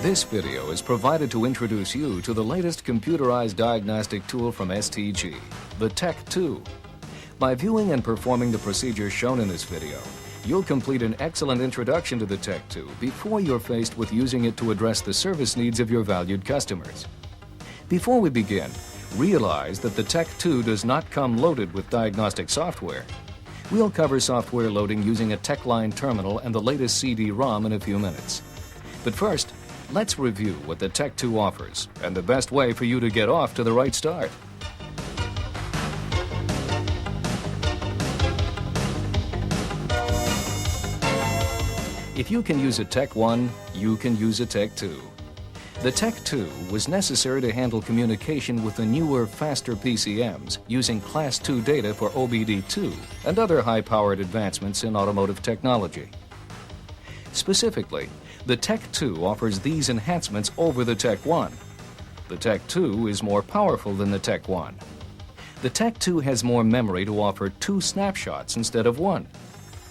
This video is provided to introduce you to the latest computerized diagnostic tool from STG, the TEC2. By viewing and performing the procedures shown in this video, you'll complete an excellent introduction to the TEC2 before you're faced with using it to address the service needs of your valued customers. Before we begin, realize that the TEC2 does not come loaded with diagnostic software. We'll cover software loading using a TechLine terminal and the latest CD-ROM in a few minutes. But first, let's review what the TEC2 offers and the best way for you to get off to the right start. If you can use a TEC1, you can use a TEC2. The TEC2 was necessary to handle communication with the newer, faster PCMs using Class II data for OBD2 and other high-powered advancements in automotive technology. Specifically, the TEC2 offers these enhancements over the TEC1. The TEC2 is more powerful than the TEC1. The TEC2 has more memory to offer 2 snapshots instead of 1.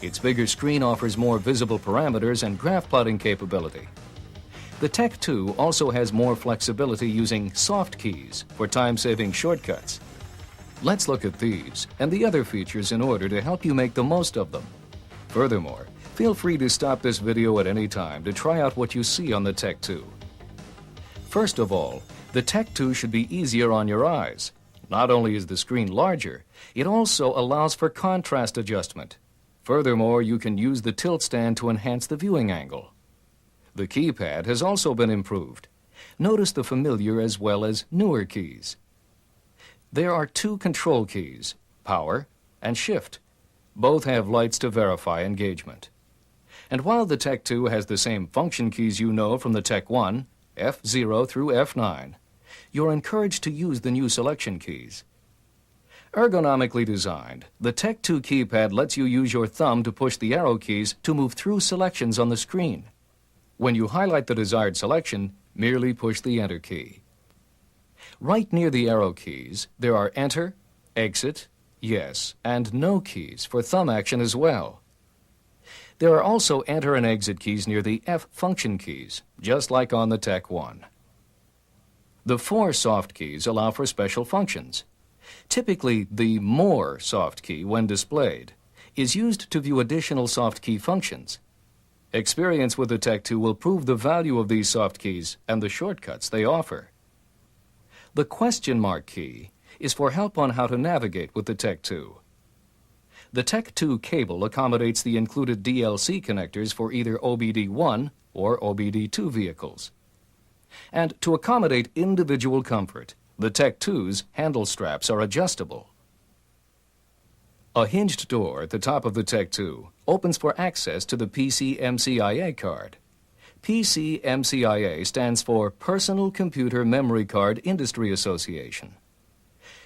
Its bigger screen offers more visible parameters and graph plotting capability. The TEC2 also has more flexibility using soft keys for time-saving shortcuts. Let's look at these and the other features in order to help you make the most of them. Furthermore, feel free to stop this video at any time to try out what you see on the TEC2. First of all, the TEC2 should be easier on your eyes. Not only is the screen larger, it also allows for contrast adjustment. Furthermore, you can use the tilt stand to enhance the viewing angle. The keypad has also been improved. Notice the familiar as well as newer keys. There are 2 control keys, power and shift. Both have lights to verify engagement. And while the TEC2 has the same function keys you know from the TEC1, F0 through F9, you're encouraged to use the new selection keys. Ergonomically designed, the TEC2 keypad lets you use your thumb to push the arrow keys to move through selections on the screen. When you highlight the desired selection, merely push the Enter key. Right near the arrow keys, there are Enter, Exit, Yes, and No keys for thumb action as well. There are also Enter and Exit keys near the F function keys, just like on the TEC1. The 4 soft keys allow for special functions. Typically, the More soft key, when displayed, is used to view additional soft key functions. Experience with the TEC2 will prove the value of these soft keys and the shortcuts they offer. The question mark key is for help on how to navigate with the TEC2. The TEC2 cable accommodates the included DLC connectors for either OBD1 or OBD2 vehicles. And to accommodate individual comfort, the TEC2's handle straps are adjustable. A hinged door at the top of the TEC2 opens for access to the PCMCIA card. PCMCIA stands for Personal Computer Memory Card Industry Association.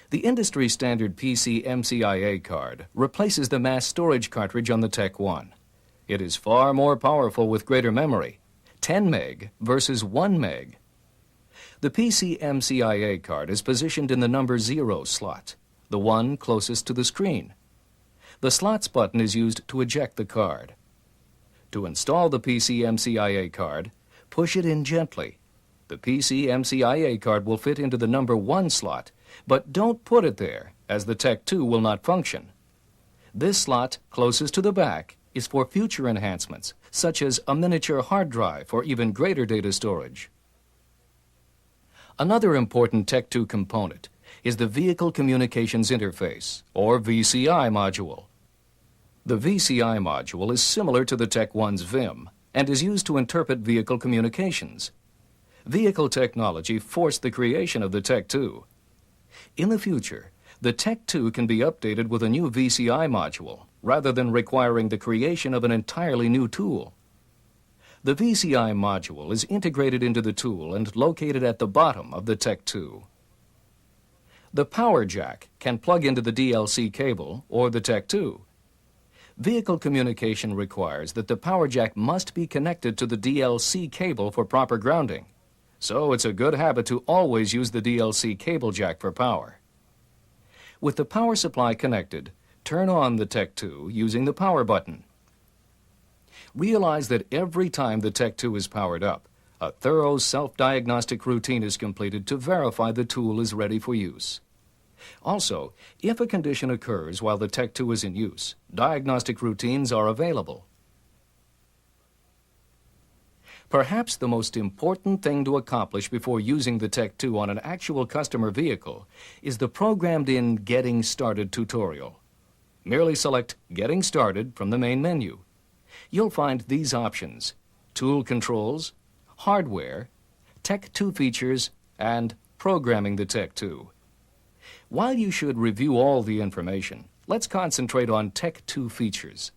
The industry standard PCMCIA card replaces the mass storage cartridge on the TEC1. It is far more powerful with greater memory, 10 meg versus 1 meg. The PCMCIA card is positioned in the number 0 slot, the one closest to the screen. The slots button is used to eject the card. To install the PCMCIA card, push it in gently. The PCMCIA card will fit into the number 1 slot, but don't put it there, as the TEC2 will not function. This slot, closest to the back, is for future enhancements, such as a miniature hard drive for even greater data storage. Another important TEC2 component is the Vehicle Communications Interface, or VCI module. The VCI module is similar to the TEC1's VIM and is used to interpret vehicle communications. Vehicle technology forced the creation of the TEC2. In the future, the TEC2 can be updated with a new VCI module rather than requiring the creation of an entirely new tool. The VCI module is integrated into the tool and located at the bottom of the TEC2. The power jack can plug into the DLC cable or the TEC2. Vehicle communication requires that the power jack must be connected to the DLC cable for proper grounding. So it's a good habit to always use the DLC cable jack for power. With the power supply connected, turn on the TEC2 using the power button. Realize that every time the TEC2 is powered up, A thorough self-diagnostic routine is completed to verify the tool is ready for use. Also, if a condition occurs while the TEC 2 is in use, diagnostic routines are available. Perhaps the most important thing to accomplish before using the TEC 2 on an actual customer vehicle is the programmed-in Getting Started tutorial. Merely select Getting Started from the main menu. You'll find these options: Tool Controls, Hardware, TEC 2 Features, and Programming the TEC 2. While you should review all the information, let's concentrate on TEC 2 Features.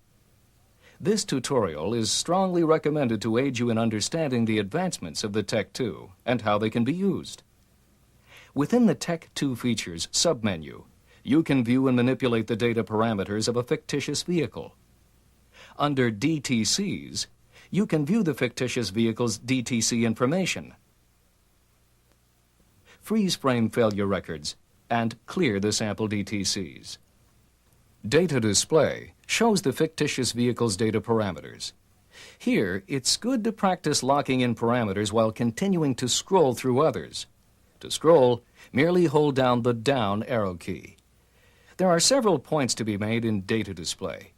This tutorial is strongly recommended to aid you in understanding the advancements of the TEC 2 and how they can be used. Within the TEC 2 Features submenu, you can view and manipulate the data parameters of a fictitious vehicle. Under DTCs, you can view the fictitious vehicle's DTC information, freeze frame failure records, and clear the sample DTCs. Data Display shows the fictitious vehicle's data parameters. Here, it's good to practice locking in parameters while continuing to scroll through others. To scroll, merely hold down the down arrow key. There are several points to be made in Data Display.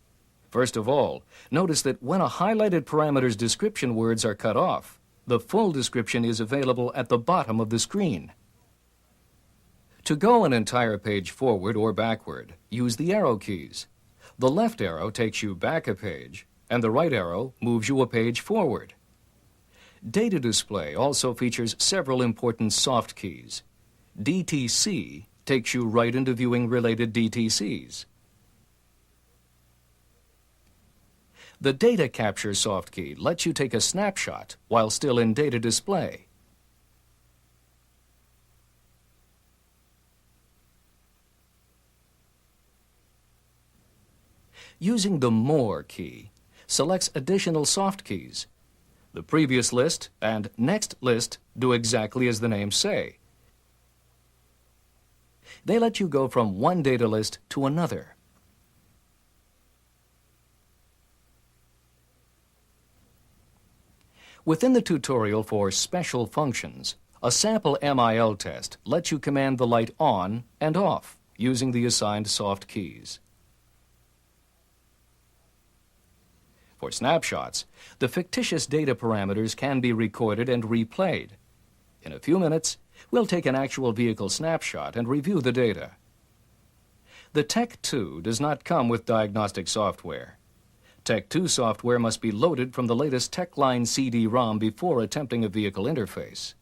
First of all, notice that when a highlighted parameter's description words are cut off, the full description is available at the bottom of the screen. To go an entire page forward or backward, use the arrow keys. The left arrow takes you back a page, and the right arrow moves you a page forward. Data Display also features several important soft keys. DTC takes you right into viewing related DTCs. The Data Capture soft key lets you take a snapshot while still in Data Display. Using the More key selects additional soft keys. The previous list and next list do exactly as the names say. They let you go from one data list to another. Within the tutorial for Special Functions, a sample MIL test lets you command the light on and off using the assigned soft keys. For snapshots, the fictitious data parameters can be recorded and replayed. In a few minutes, we'll take an actual vehicle snapshot and review the data. The TEC 2 does not come with diagnostic software. TEC 2 software must be loaded from the latest TechLine CD-ROM before attempting a vehicle interface.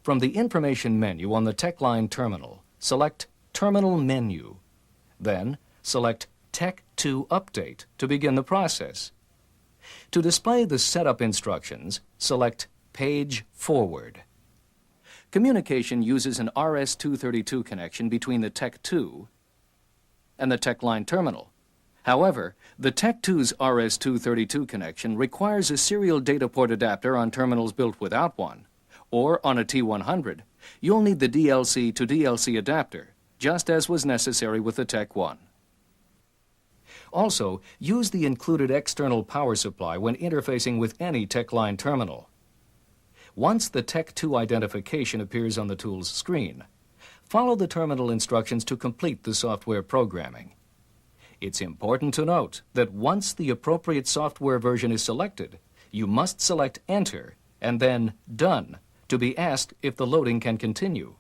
From the information menu on the TechLine terminal, select Terminal Menu. Then, select TEC 2 Update to begin the process. To display the setup instructions, select Page Forward. Communication uses an RS-232 connection between the TEC 2 and the TechLine terminal. However, the TEC 2's RS-232 connection requires a serial data port adapter on terminals built without one, or on a T100, you'll need the DLC to DLC adapter, just as was necessary with the TEC 1. Also, use the included external power supply when interfacing with any TechLine terminal. Once the TEC 2 identification appears on the tool's screen, follow the terminal instructions to complete the software programming. It's important to note that once the appropriate software version is selected, you must select Enter and then Done to be asked if the loading can continue.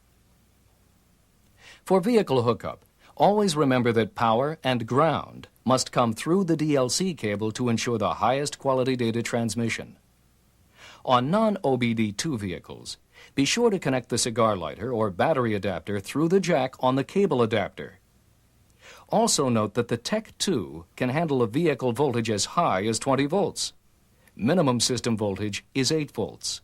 For vehicle hookup, always remember that power and ground must come through the DLC cable to ensure the highest quality data transmission. On non-OBD2 vehicles, be sure to connect the cigar lighter or battery adapter through the jack on the cable adapter. Also note that the TEC 2 can handle a vehicle voltage as high as 20 volts. Minimum system voltage is 8 volts.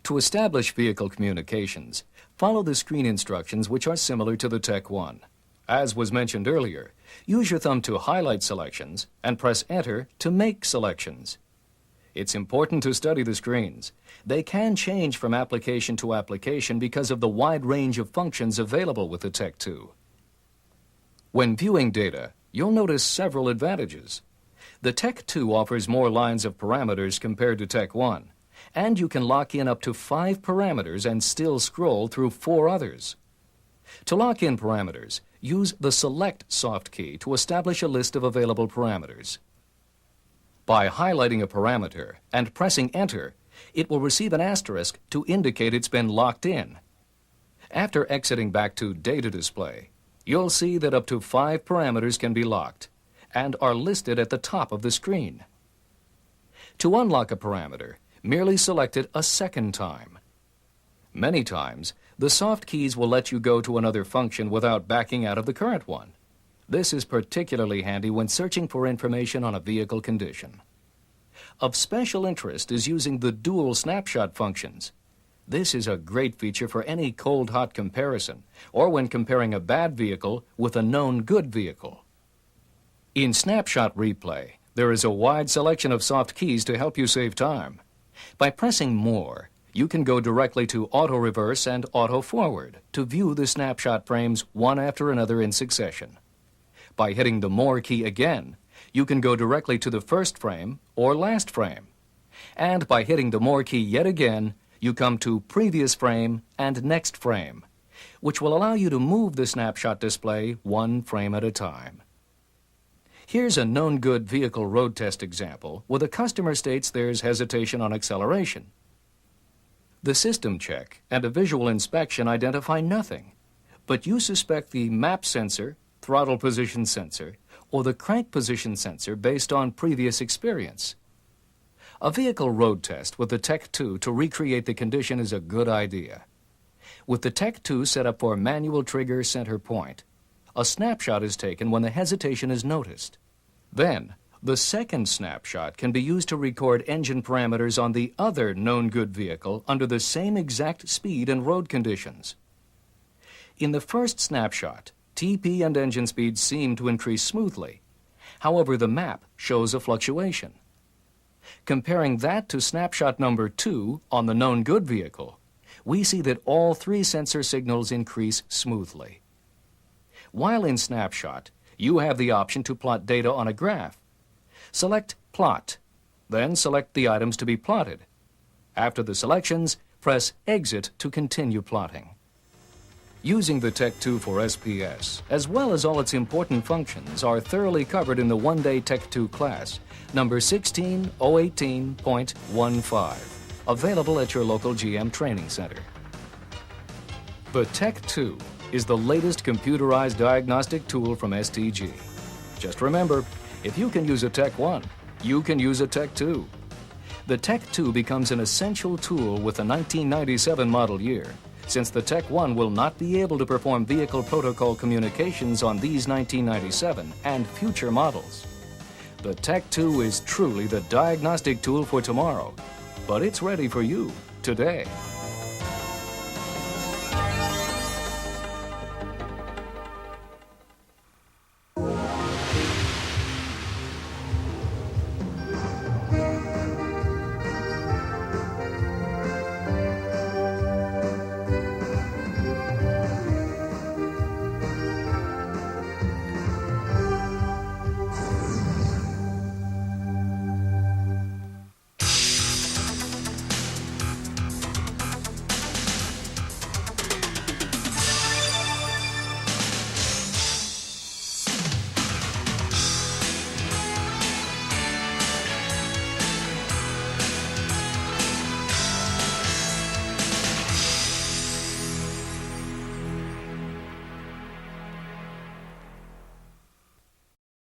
To establish vehicle communications, follow the screen instructions which are similar to the TEC 1. As was mentioned earlier, use your thumb to highlight selections and press Enter to make selections. It's important to study the screens. They can change from application to application because of the wide range of functions available with the TEC 2. When viewing data, you'll notice several advantages. The Tech 2 offers more lines of parameters compared to Tech 1, and you can lock in up to 5 parameters and still scroll through 4 others. To lock in parameters, use the Select soft key to establish a list of available parameters. By highlighting a parameter and pressing Enter, it will receive an asterisk to indicate it's been locked in. After exiting back to Data Display, you'll see that up to 5 parameters can be locked and are listed at the top of the screen. To unlock a parameter, merely select it a second time. Many times, the soft keys will let you go to another function without backing out of the current one. This is particularly handy when searching for information on a vehicle condition. Of special interest is using the dual snapshot functions. This is a great feature for any cold-hot comparison, or when comparing a bad vehicle with a known good vehicle. In Snapshot Replay, there is a wide selection of soft keys to help you save time. By pressing More, you can go directly to Auto Reverse and Auto Forward to view the snapshot frames one after another in succession. By hitting the More key again, you can go directly to the first frame or last frame. And by hitting the More key yet again, you come to Previous Frame and Next Frame, which will allow you to move the snapshot display one frame at a time. Here's a known good vehicle road test example where the customer states there's hesitation on acceleration. The system check and a visual inspection identify nothing, but you suspect the map sensor, throttle position sensor, or the crank position sensor based on previous experience. A vehicle road test with the Tech 2 to recreate the condition is a good idea. With the Tech 2 set up for manual trigger center point, a snapshot is taken when the hesitation is noticed. Then, the second snapshot can be used to record engine parameters on the other known good vehicle under the same exact speed and road conditions. In the first snapshot, TP and engine speed seem to increase smoothly. However, the map shows a fluctuation. Comparing that to snapshot number 2 on the known good vehicle, we see that all 3 sensor signals increase smoothly. While in Snapshot, you have the option to plot data on a graph. Select Plot, then select the items to be plotted. After the selections, press Exit to continue plotting. Using the Tech 2 for SPS, as well as all its important functions, are thoroughly covered in the one-day Tech 2 class, number 16018.15, available at your local GM Training Center. The Tech 2 is the latest computerized diagnostic tool from STG. Just remember, if you can use a Tech 1, you can use a Tech 2. The Tech 2 becomes an essential tool with the 1997 model year, since the Tech 1 will not be able to perform vehicle protocol communications on these 1997 and future models. The Tech 2 is truly the diagnostic tool for tomorrow, but it's ready for you today.